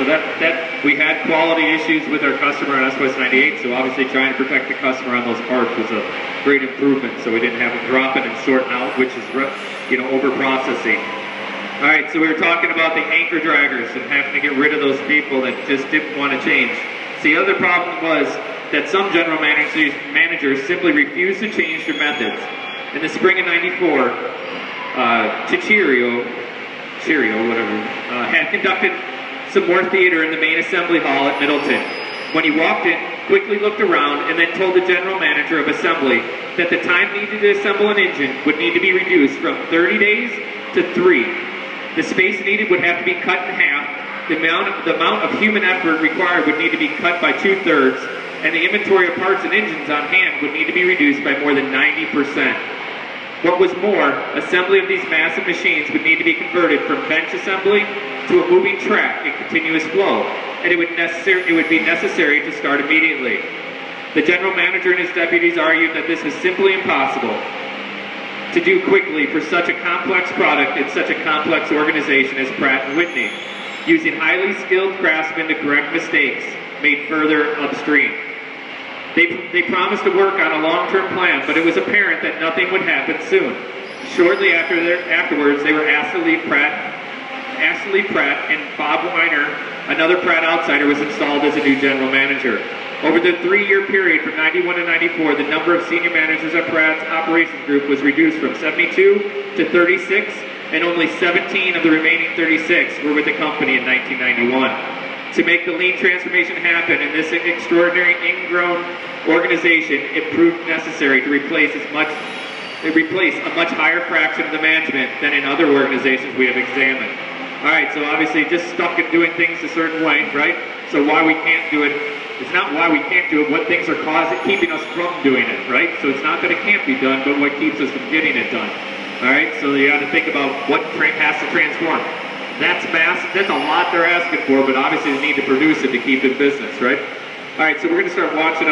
So that we had quality issues with our customer on S-West 98, so obviously trying to protect the customer on those parts was a great improvement, so we didn't have them dropping and sorting out, which is, over-processing. All right, so we were talking about the anchor draggers and having to get rid of those people that just didn't want to change. So the other problem was that some general managers simply refused to change their methods. In the spring of '94, Cheerio, had conducted some more theater in the main assembly hall at Middleton. When he walked in, quickly looked around, and then told the general manager of assembly that the time needed to assemble an engine would need to be reduced from 30 days to 3. The space needed would have to be cut in half. The amount of human effort required would need to be cut by 2/3, and the inventory of parts and engines on hand would need to be reduced by more than 90%. What was more, assembly of these massive machines would need to be converted from bench assembly to a moving track in continuous flow, and it would be necessary to start immediately. The general manager and his deputies argued that this was simply impossible to do quickly for such a complex product in such a complex organization as Pratt & Whitney, using highly skilled craftsmen to correct mistakes made further upstream. They promised to work on a long-term plan, but it was apparent that nothing would happen soon. Shortly afterwards, they were Astley Pratt, and Bob Weiner, another Pratt outsider, was installed as a new general manager. Over the 3-year period from '91 to '94, the number of senior managers at Pratt's operations group was reduced from 72 to 36, and only 17 of the remaining 36 were with the company in 1991. To make the lean transformation happen in this extraordinary ingrown organization, it proved necessary to replace a much higher fraction of the management than in other organizations we have examined. All right, so obviously just stuck at doing things a certain way, right? So why we can't do it, it's not why we can't do it, what things are keeping us from doing it, right? So it's not that it can't be done, but what keeps us from getting it done. All right, so you got to think about what has to transform. That's massive. That's a lot they're asking for, but obviously they need to produce it to keep in business, right? All right, so we're going to start watching